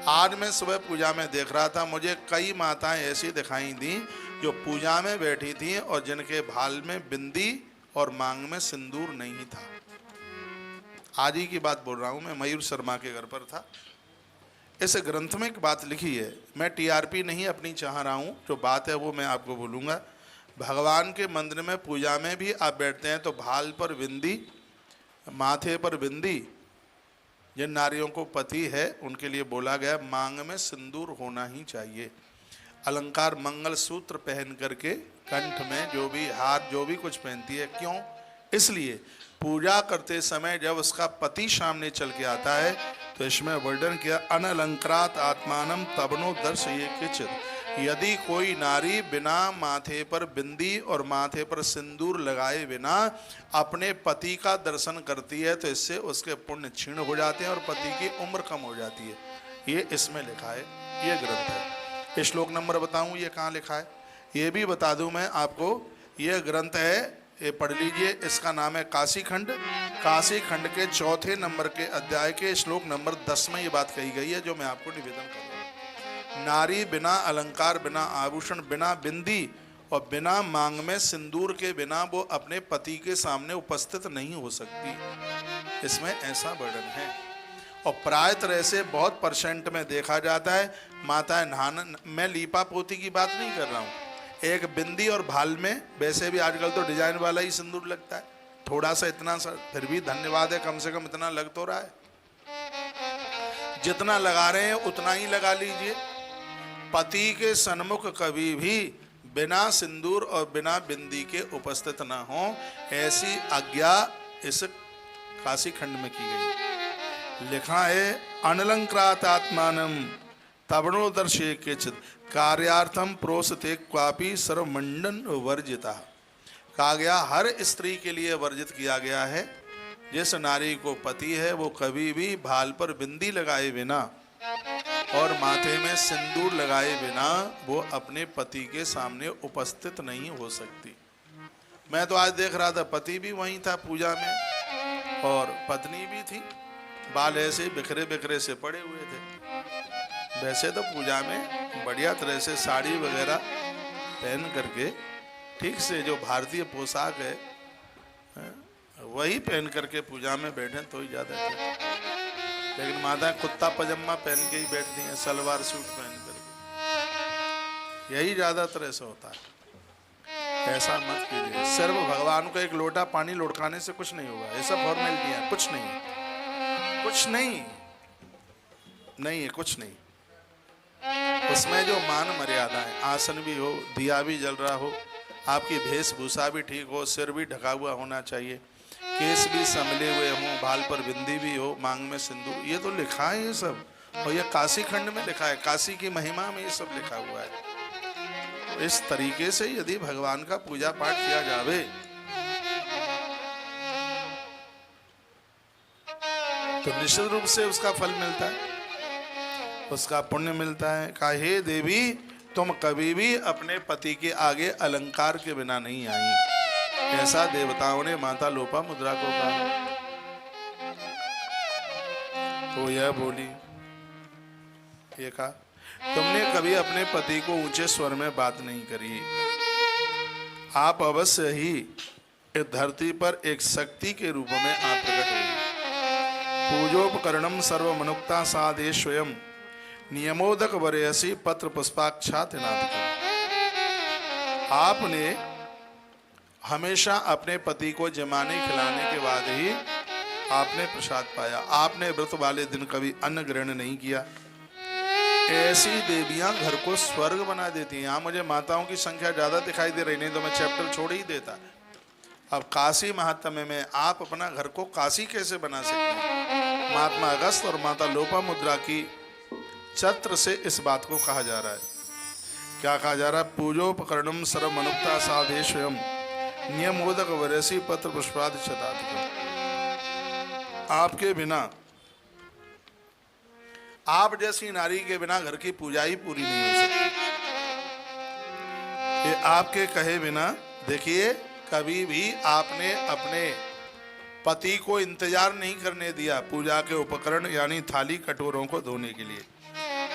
आज मैं सुबह पूजा में देख रहा था, मुझे कई माताएं ऐसी दिखाई दी जो पूजा में बैठी थी और जिनके भाल में बिंदी और मांग में सिंदूर नहीं था। आज ही की बात बोल रहा हूं मैं, मयूर शर्मा के घर पर था। इस ग्रंथ में एक बात लिखी है, मैं टीआरपी नहीं अपनी चाह रहा हूं, जो बात है वो मैं आपको बोलूंगा। भगवान के मंदिर में पूजा में भी आप बैठते हैं तो भाल पर बिंदी, माथे पर बिंदी, जिन नारियों को पति है उनके लिए बोला गया, मांग में सिंदूर होना ही चाहिए। अलंकार मंगल सूत्र पहन करके, कंठ में जो भी हार जो भी कुछ पहनती है, क्यों? इसलिए पूजा करते समय जब उसका पति सामने चल के आता है तो इसमें वर्णन किया, अनलंकृत आत्मानम तबनो दर्शये किंचित। यदि कोई नारी बिना माथे पर बिंदी और माथे पर सिंदूर लगाए बिना अपने पति का दर्शन करती है तो इससे उसके पुण्य क्षीण हो जाते हैं और पति की उम्र कम हो जाती है। ये इसमें लिखा है, ये ग्रंथ है। ये श्लोक नंबर बताऊं ये कहाँ लिखा है, ये भी बता दूं मैं आपको। ये ग्रंथ है, ये पढ़ लीजिए, इसका नाम है काशी खंड। काशी खंड के 4 नंबर के अध्याय के श्लोक नंबर 10 में ये बात कही गई है, जो मैं आपको निवेदन कर रहा हूँ। नारी बिना अलंकार, बिना आभूषण, बिना बिंदी और बिना मांग में सिंदूर के बिना वो अपने पति के सामने उपस्थित नहीं हो सकती। इसमें ऐसा वर्णन है। और प्राय तरह से बहुत % में देखा जाता है माताएं नहाना, मैं लीपा पोती की बात नहीं कर रहा हूँ, एक बिंदी और भाल में, वैसे भी आजकल तो डिजाइन वाला ही सिंदूर लगता है, थोड़ा सा इतना सा, फिर भी धन्यवाद है, कम से कम इतना लग तो रहा है। जितना लगा रहे हैं उतना ही लगा लीजिए। पति के सन्मुख कभी भी बिना सिंदूर और बिना बिंदी के उपस्थित न हो, ऐसी आज्ञा इस काशी खंड में की गई। लिखा है, अनलंकृत आत्मानम तबनो दर्शये केचित् कार्यार्थम प्रोसते क्वापि सर्वमंडन वर्जिता। कहा गया हर स्त्री के लिए वर्जित किया गया है, जिस नारी को पति है वो कभी भी भाल पर बिंदी लगाए बिना और माथे में सिंदूर लगाए बिना वो अपने पति के सामने उपस्थित नहीं हो सकती। मैं तो आज देख रहा था, पति भी वहीं था पूजा में और पत्नी भी थी, बाल ऐसे बिखरे बिखरे से पड़े हुए थे। वैसे तो पूजा में बढ़िया तरह से साड़ी वगैरह पहन करके, ठीक से जो भारतीय पोशाक है वही पहन करके पूजा में बैठे तो ही ज़्यादा है। लेकिन माता कुत्ता पजामा पहन के ही बैठती हैं, सलवार सूट पहन करके, यही ज़्यादातर ऐसा होता है। ऐसा मत कीजिए। सिर्फ भगवान को एक लोटा पानी लुढ़काने से कुछ नहीं होगा, ऐसा फॉर्मेलिटी है, कुछ नहीं, कुछ नहीं, नहीं है, कुछ नहीं। उसमें जो मान मर्यादा है, आसन भी हो, दिया भी जल रहा हो, आपकी वेशभूषा भी ठीक हो, सिर भी ढका हुआ होना चाहिए, केस भी संभले हुए हों, बाल पर बिंदी भी हो, मांग में सिंदूर, ये तो लिखा है ये सब। और ये काशी खंड में लिखा है, काशी की महिमा में ये सब लिखा हुआ है। तो इस तरीके से यदि भगवान का पूजा पाठ किया जावे तो निश्चित रूप से उसका फल मिलता है, उसका पुण्य मिलता है। कहा, हे देवी, तुम कभी भी अपने पति के आगे अलंकार के बिना नहीं आई। ऐसा देवताओं ने माता लोपामुद्रा को कहा। तो यह बोली, ये कहा, तुमने कभी अपने पति को ऊंचे स्वर में बात नहीं करी। आप अवश्य ही इस धरती पर एक शक्ति के रूप में आप प्रकट हुई। पूजोपकरणम सर्वमनुक्ता साधे स्वयं नियमोदक वरेयसी पत्र पुष्पाक्षातिनादकम्। आपने हमेशा अपने पति को जमाने खिलाने के बाद ही आपने प्रसाद पाया। आपने व्रत वाले दिन कभी अन्न ग्रहण नहीं किया। ऐसी देवियां घर को स्वर्ग बना देती हैं। यहाँ मुझे माताओं की संख्या ज़्यादा दिखाई दे रही, नहीं तो मैं चैप्टर छोड़ ही देता। अब काशी महात्म्य में आप अपना घर को काशी कैसे बना सकते हैं? महात्मा अगस्त और माता लोपामुद्रा की चत्र से इस बात को कहा जा रहा है। क्या कहा जा रहा है? पूजोपकरणम सर्वमनुक्ता साधे स्वयं नियमोदक वरसी पत्र पुष्पाद शताधिकम्। आपके बिना, आप जैसी नारी के बिना घर की पूजा ही पूरी नहीं हो सकती। ये आपके कहे बिना, देखिए, कभी भी आपने अपने पति को इंतजार नहीं करने दिया पूजा के उपकरण यानी थाली कटोरों को धोने के लिए।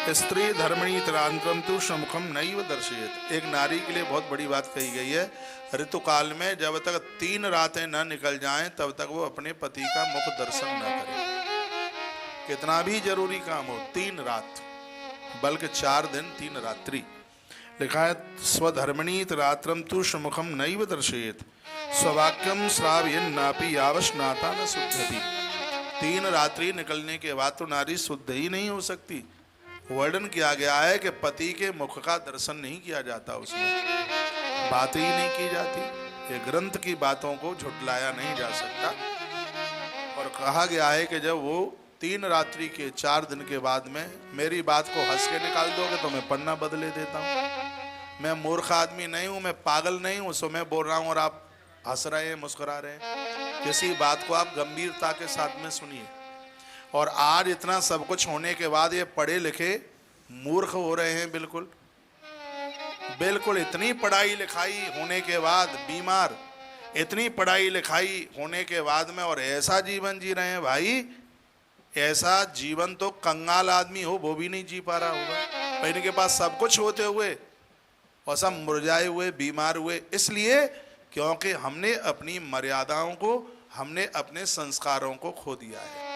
स्त्री धर्मणी तरांतरम तु समुखम नैव दर्शयेत। एक नारी के लिए बहुत बड़ी बात कही गई है। ऋतु काल में जब तक 3 रातें न निकल जाएं तब तक वो अपने पति का मुख दर्शन न करे। कितना भी जरूरी काम हो, 3 रात, बल्कि 4 दिन 3 रात्रि। लिखा है स्वधर्मणी रात्रम तु समुखम नैव दर्शयेत स्ववाक्यम श्रावयन् नापि यावस्नाता न शुद्धति। 3 रात्रि निकलने के बाद तो नारी शुद्ध ही नहीं हो सकती। वर्णन किया गया है कि पति के मुख का दर्शन नहीं किया जाता, उसमें बात ही नहीं की जाती। ये ग्रंथ की बातों को झुटलाया नहीं जा सकता। और कहा गया है कि जब वो 3 रात्रि के 4 दिन के बाद में मेरी बात को हंस के निकाल दोगे तो मैं पन्ना बदले देता हूँ। मैं मूर्ख आदमी नहीं हूँ, मैं पागल नहीं हूँ, सो मैं बोल रहा हूँ और आप हंस रहे हैं, मुस्कुरा रहे हैं। किसी बात को आप गंभीरता के साथ में सुनिए। और आज इतना सब कुछ होने के बाद ये पढ़े लिखे मूर्ख हो रहे हैं। बिल्कुल बिल्कुल इतनी पढ़ाई लिखाई होने के बाद बीमार, इतनी पढ़ाई लिखाई होने के बाद में और ऐसा जीवन जी रहे हैं। भाई ऐसा जीवन तो कंगाल आदमी हो वो भी नहीं जी पा रहा होगा। पर इनके पास सब कुछ होते हुए और सब मुरझाए हुए, बीमार हुए, इसलिए क्योंकि हमने अपनी मर्यादाओं को, हमने अपने संस्कारों को खो दिया है।